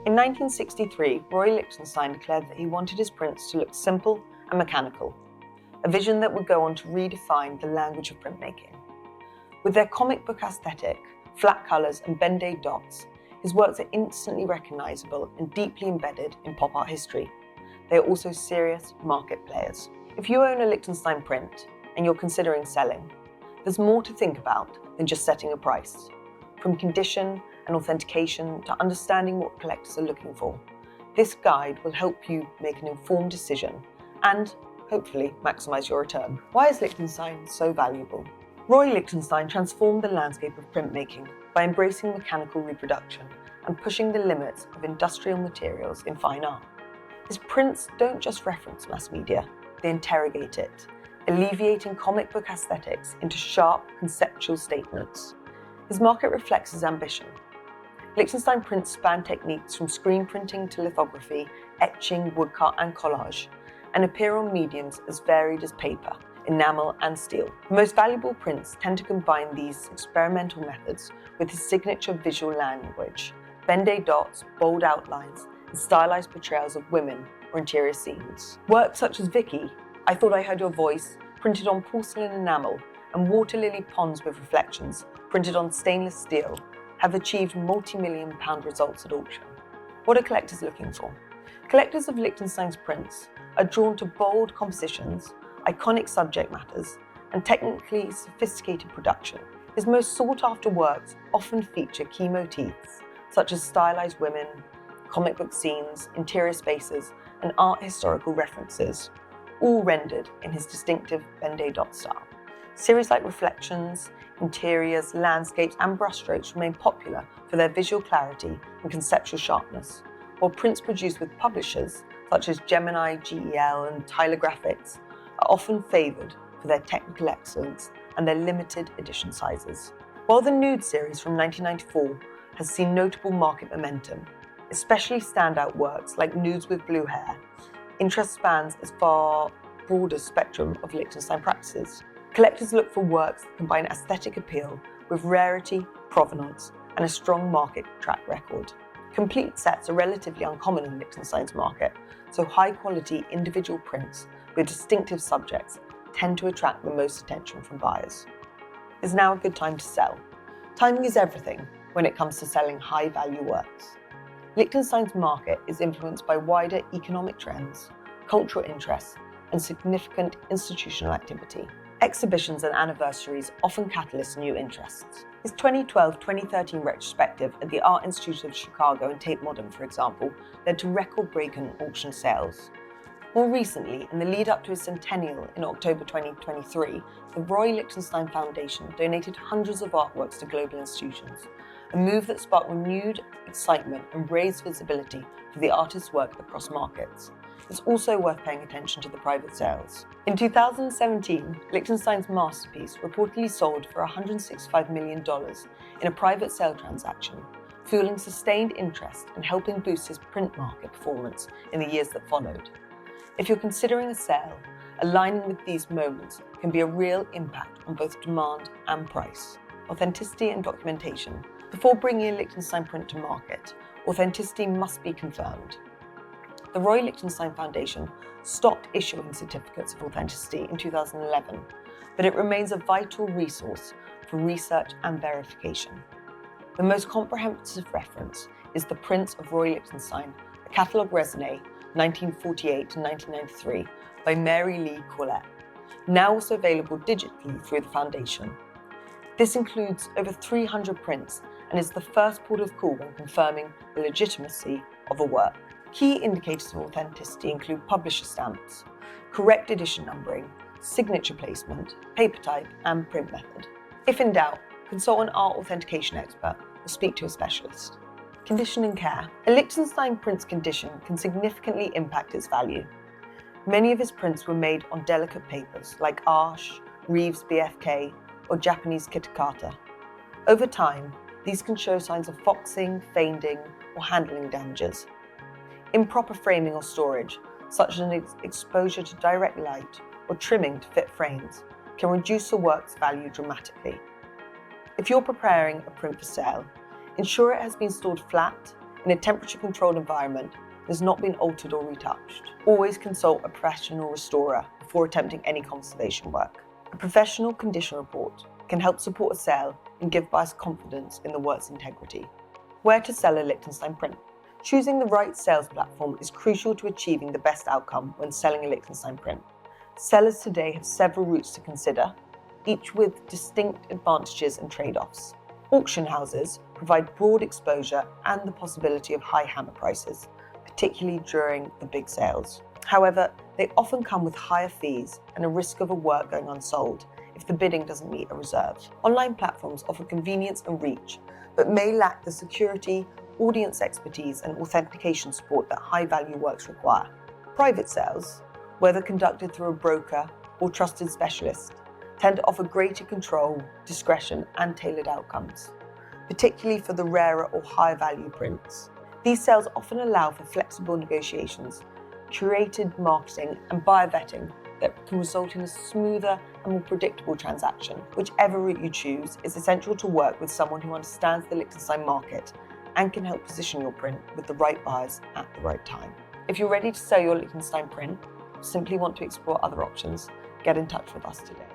In 1963, Roy Lichtenstein declared that he wanted his prints to look simple and mechanical, a vision that would go on to redefine the language of printmaking. With their comic book aesthetic, flat colours and Ben-Day dots, his works are instantly recognisable and deeply embedded in pop art history. They are also serious market players. If you own a Lichtenstein print and you're considering selling, there's more to think about than just setting a price. From condition and authentication to understanding what collectors are looking for, this guide will help you make an informed decision and, hopefully, maximise your return. Why is Lichtenstein so valuable? Roy Lichtenstein transformed the landscape of printmaking by embracing mechanical reproduction and pushing the limits of industrial materials in fine art. His prints don't just reference mass media, they interrogate it, alleviating comic book aesthetics into sharp, conceptual statements. His market reflects his ambition. Lichtenstein prints span techniques from screen printing to lithography, etching, woodcut and collage, and appear on mediums as varied as paper, enamel and steel. The most valuable prints tend to combine these experimental methods with his signature visual language, Ben-Day dots, bold outlines, and stylized portrayals of women or interior scenes. Works such as Vicky, I Thought I Heard Your Voice, printed on porcelain enamel, and water lily ponds with reflections, printed on stainless steel, have achieved multi-million-pound results at auction. What are collectors looking for? Collectors of Lichtenstein's prints are drawn to bold compositions, iconic subject matters, and technically sophisticated production. His most sought-after works often feature key motifs, such as stylized women, comic book scenes, interior spaces, and art historical references, all rendered in his distinctive Ben-Day dot style. Series like Reflections, interiors, landscapes, and brushstrokes remain popular for their visual clarity and conceptual sharpness, while prints produced with publishers such as Gemini, GEL, and Tyler Graphics are often favoured for their technical excellence and their limited edition sizes. While the Nude series from 1994 has seen notable market momentum, especially standout works like Nudes with Blue Hair, interest spans as far broader spectrum of Lichtenstein practices. Collectors look for works that combine aesthetic appeal with rarity, provenance, and a strong market track record. Complete sets are relatively uncommon in Lichtenstein's market, so high-quality individual prints with distinctive subjects tend to attract the most attention from buyers. Is now a good time to sell? Timing is everything when it comes to selling high-value works. Lichtenstein's market is influenced by wider economic trends, cultural interests, and significant institutional activity. Exhibitions and anniversaries often catalyst new interests. His 2012-2013 retrospective at the Art Institute of Chicago and Tate Modern, for example, led to record-breaking auction sales. More recently, in the lead-up to his centennial in October 2023, the Roy Lichtenstein Foundation donated hundreds of artworks to global institutions, a move that sparked renewed excitement and raised visibility for the artist's work across markets. It's also worth paying attention to the private sales. In 2017, Lichtenstein's masterpiece reportedly sold for $165 million in a private sale transaction, fueling sustained interest and helping boost his print market performance in the years that followed. If you're considering a sale, aligning with these moments can be a real impact on both demand and price. Authenticity and documentation. Before bringing a Lichtenstein print to market, authenticity must be confirmed. The Roy Lichtenstein Foundation stopped issuing certificates of authenticity in 2011, but it remains a vital resource for research and verification. The most comprehensive reference is the Prints of Roy Lichtenstein, a catalogue raisonné 1948 to 1993 by Mary Lee Corlett, now also available digitally through the Foundation. This includes over 300 prints and is the first port of call when confirming the legitimacy of a work. Key indicators of authenticity include publisher stamps, correct edition numbering, signature placement, paper type, and print method. If in doubt, consult an art authentication expert or speak to a specialist. Condition and care. A Lichtenstein print's condition can significantly impact its value. Many of his prints were made on delicate papers like Arches, Reeves BFK, or Japanese kitakata. Over time, these can show signs of foxing, fading, or handling damages. Improper framing or storage, such as exposure to direct light or trimming to fit frames, can reduce a work's value dramatically. If you're preparing a print for sale, ensure it has been stored flat, in a temperature-controlled environment that has not been altered or retouched. Always consult a professional restorer before attempting any conservation work. A professional condition report can help support a sale and give buyers confidence in the work's integrity. Where to sell a Lichtenstein print? Choosing the right sales platform is crucial to achieving the best outcome when selling a Lichtenstein print. Sellers today have several routes to consider, each with distinct advantages and trade-offs. Auction houses provide broad exposure and the possibility of high hammer prices, particularly during the big sales. However, they often come with higher fees and a risk of a work going unsold if the bidding doesn't meet a reserve. Online platforms offer convenience and reach, but may lack the security, audience expertise and authentication support that high-value works require. Private sales, whether conducted through a broker or trusted specialist, tend to offer greater control, discretion and tailored outcomes, particularly for the rarer or higher value prints. These sales often allow for flexible negotiations, curated marketing and buyer vetting that can result in a smoother and more predictable transaction. Whichever route you choose, it's essential to work with someone who understands the Lichtenstein market and can help position your print with the right buyers at the right time. If you're ready to sell your Lichtenstein print, or simply want to explore other options, get in touch with us today.